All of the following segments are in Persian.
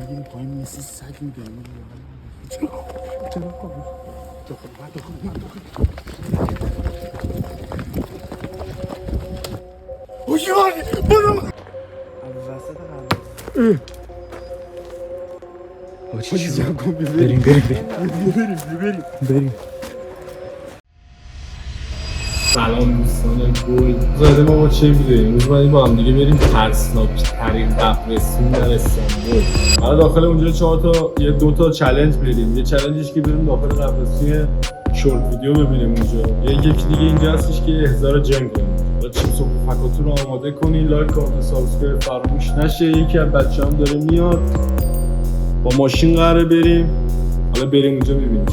میگیم پایین مثل سگ میدونیم چرا هوشیاری برو وسط قلب حاجی جمع کن سلام دوستان گل زاده ما چه ویدیویی امروز با هم دیگه بریم ترسناک ترین قبرستون در استانبول. حالا داخل اونجا 2 تا چالش بریم. یه چالشش که بریم داخل قبرستون شورت ویدیو ببینیم اونجا. یکی دیگه اینجا هستش که احضار جنگ کنیم. با چیپس و پفکاتون رو آماده کنین. لایک کامنت سابسکرایب فراموش نشه. یکی از بچه‌ام داره میاد. با ماشین قراره بریم. حالا بریم اونجا ببینیم.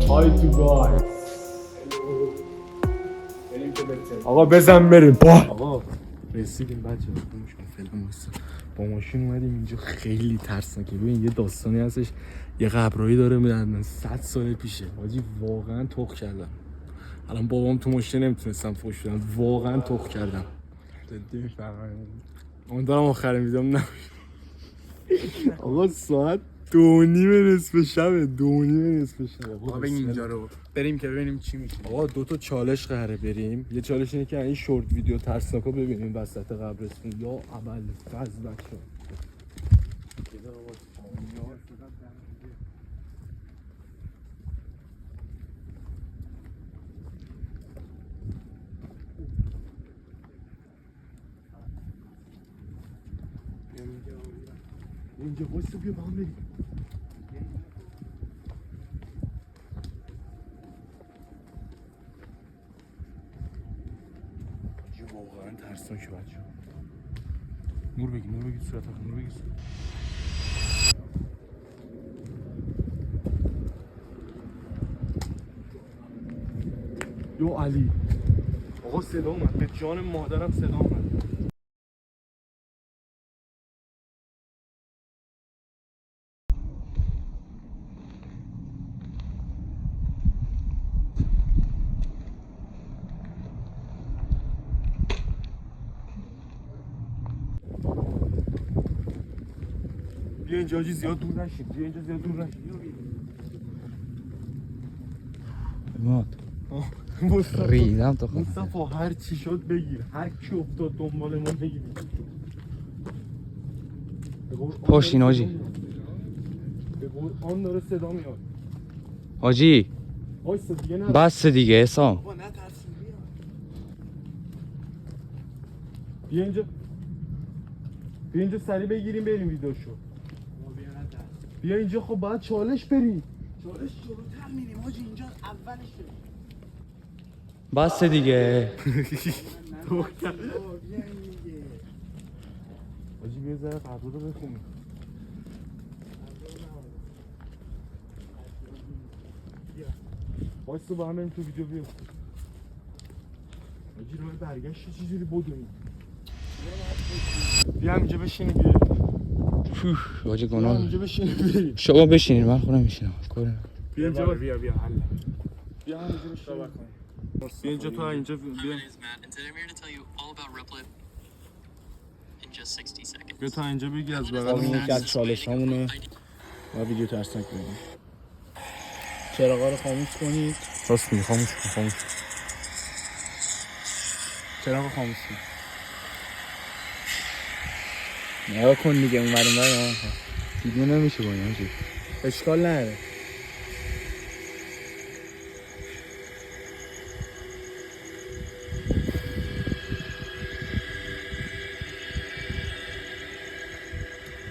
Hi to guys. آقا بزن بریم. آقا رسیدیم بچه با ماشین اومدیم اینجا. خیلی ترسناکه. ببین یه داستانی هستش، یه قبرایی داره میدن 100 سال پیشه. حاجی واقعا تخ کردم. الان بابام تو ماشین نمیتونستم فوش بدم، واقعا تخ کردم. جدی میفهمم. اون دارم آخر میدم نه. آقا ساعت 2:30 نصف شبه. 2:30 نصف شبه. آقا اینجا رو بریم که ببینیم چی میشه. آقا 2 تا چالش قراره بریم. یه چالش اینه که این شورت ویدیو ترسناکو ببینیم وسط قبرستون یا عمل فز بچه. اینجا واسه بیا با هم بریم. واقعا ترسناکه بچه. نور بگی صورت نور بگی. یو علی آقا صدا اومد، به جان مادرم صدا اومد. بیا اینجا زیاد دور نشید. ریدم تو خود. مصطفی هر چی شد بگیر، هر کی افتاد دنبال ما بگیر. پاشین حاجی. به قرآن داره صدا میاد حاجی وایسا دیگه. نه بس دیگه حسام. بابا نترسین. بیا اینجا سریع بگیریم بریم ویدیوشو. بیا اینجا. خب باید چالش بریم. چالش جلوتر میریم حاجی، اینجا اولشه. بس دیگه. حاجی بیا ذره قبر رو بخونیم. وایسا با هم بریم تو ویدیو. بیا حاجی رو برگشت چیزی رو بدونیم. بیا اینجا بشینی. بیا حاجی گناه. اینجا بشینی بریم. شما بشینید من خودم میشینم. بیا اینجا. بیا حل. بیا اینجا بشین. بیا اینجا تو اینجا. بیا تا اینجا بگی از بغل یکی از چالش همونه و ویدیو ترسناک بگیم. چراغا رو خاموش کنید. راست میگی، خاموش کن. چراغ خاموش کن. نگاه کن دیگه اون ور دیگه نمیشه با این حاجی. اشکال نداره.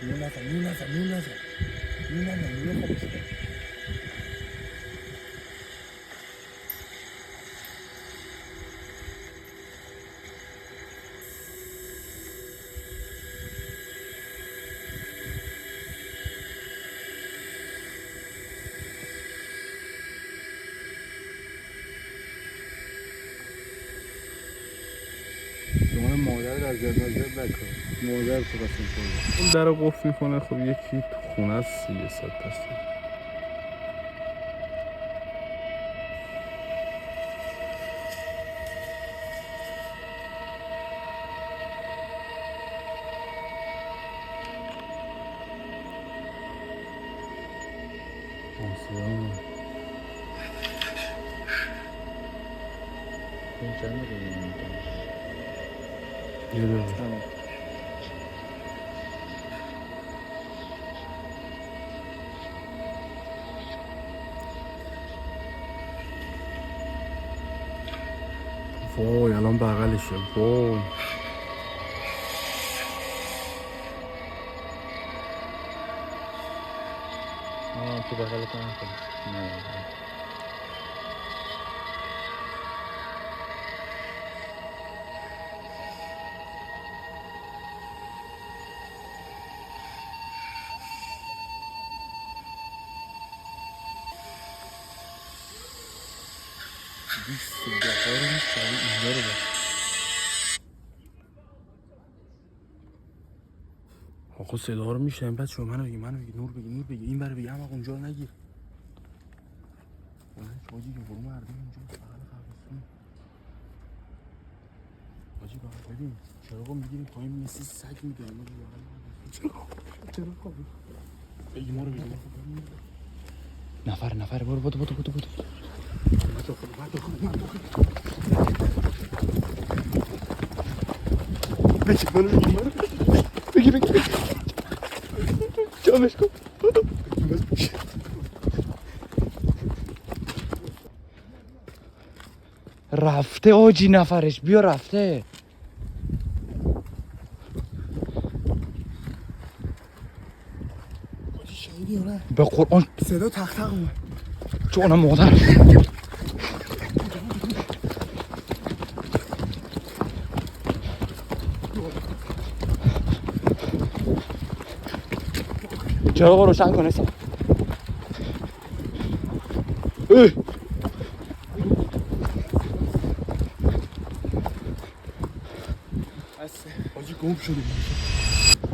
نون خاموش کن. شما مادر در زد نکن. مادر تو قسم خورده. اون در رو قفل میکنه. خب یکی تو خونه است 100%. این چند دقیقه یه دقیقه وای الان بغلشه وای تو بغل کنم نه آقا صدا رو میشنم بچه منو بگی نور بگی این بره بگی اما اونجا رو نگیر حاجی که برو مردم اونجا بغل قبرستون حاجی بغل ببین چراغو میگیریم پایین مثل سگ میدونیم چرا خوابی بگی ما رو بگی نفر برو بودو بگی جامش کن رفته آجی نفرش بیا رفته حاجی شنیدی یا نه به قرآن صدا تق اومد جانم مادر چراغ روشن کن حساب حاجی گم شدیم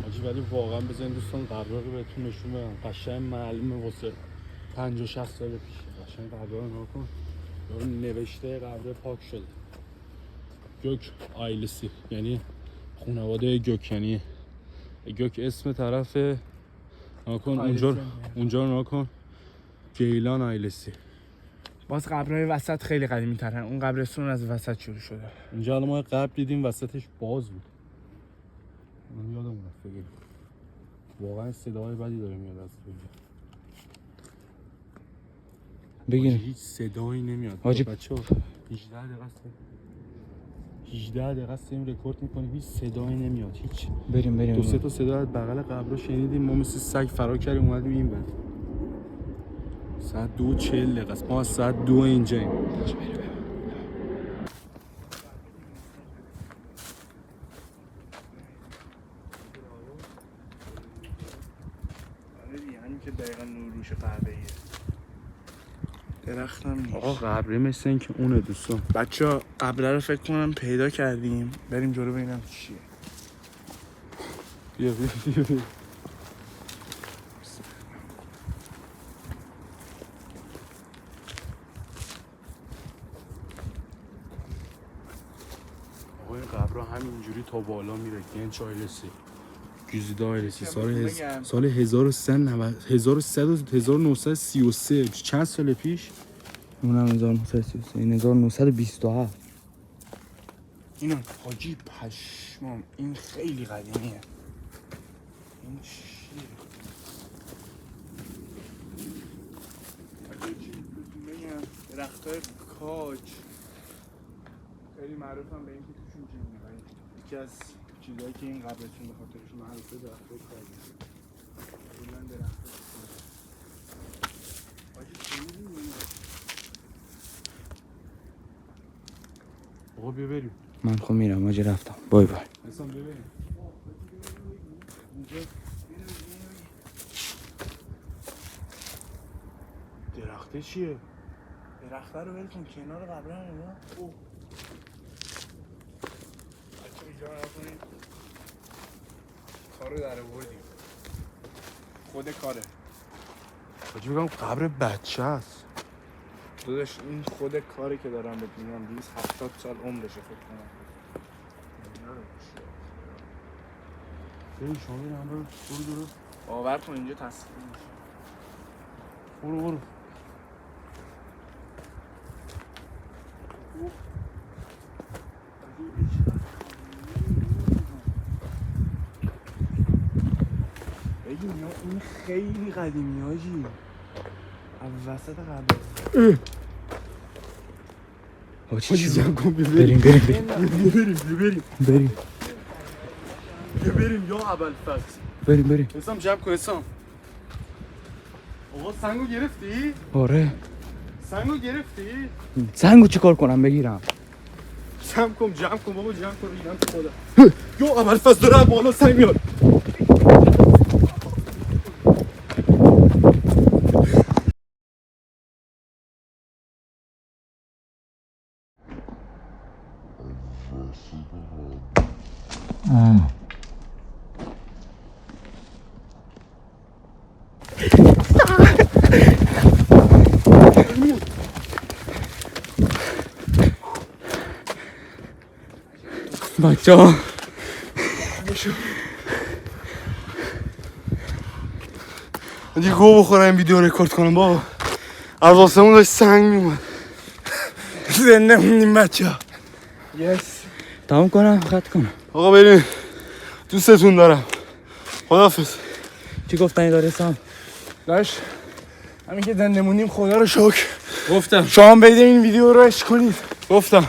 حاجی ولی واقعا بزنین دوستان قبرها رو بهتون نشون بدم قشنگ معلومه واسه 50 60 سال پیشه قشنگ قبرها رو نگاه کن نوشته قبر پاک شده گوک آیلسی یعنی خانواده گوک یعنی گوک اسم طرف نگاه کن اونجا رو نگاه کن گیلان آیلسی باز قبرهای وسط خیلی قدیمی ترن اون قبرستون از وسط شروع شده اینجا الان ما قبر دیدیم وسطش باز بود من یادم رفت بگم واقعا صداهای بدی داره میاد از بگین هیچ صدایی نمیاد حاجی بچه‌ها 18 دقیقه است این رکورد میکنیم هیچ صدایی نمیاد هیچ بریم دو سه تا صدا از بغل قبرها شنیدیم ما مثل سگ فرار کردیم اومدیم این ور ساعت 2:40 دقیقه است ما از ساعت 2 اینجاییم همین که دقیقا نور روش قهوه‌ایه درختم نیست آقا قبره مثل این که اونه دوستان بچه ها قبره رو فکر کنم پیدا کردیم بریم جلو ببینم چیه بیا آقا این قبرها همینجوری تا بالا میره گنج آیلسی گیزیده آیلسی سال 1933 چند سال پیش اونم 1933 این 1927 اینو حاجی پشمام این خیلی قدیمیه این چیه بگم درختای کاج خیلی معروفم به این که توشون جن می‌برن یکی از چیزایی که این قبرتون به خاطرش معروفه درختای کاجه کلاً درختای کاج حاجی چی می‌بینی؟ آقا بیا بریم من خب میرم آجی رفتم بای بای حسام بیا بریم درخته چیه؟ درخته رو ول کن کنار قبره هم اینا اوه بچه اینجا رو کنید کارو در آوردیم خود کاره حاجی بگم قبر بچه است داداش این خود کاری که دارم بهت میگم 270 سال عمرشه فکر کنم بریم شما بریم برو باور کن اینجا تصویر میشه برو این خیلی قدیمی حاجی. وسط قبل حاجی جمع کن بریم بریم یا اول فصل بریم حسام جمع کن حسام. آقا سنگو گرفتی؟ آره سنگو گرفتی؟ سنگو چیکار کنم بگیرم؟ جمع کن بابا جمع کن ریدم تو خدا. یا اول فصل داره بالا سنگ میاد. بچه ها دیگه گو بخورم این ویدیو رکورد کنم بابا. از آسمون داشت سنگ میومد. زنده موندیم بچه ها. تمام کنم خط کنم. آقا بریم دوستتون دارم. خداحافظ. چی گفتنی داره سام؟ داشت همین که زنده موندیم خدا رو شکر. گفتم شما هم برید این ویدیو رو عشق کنید. گفتم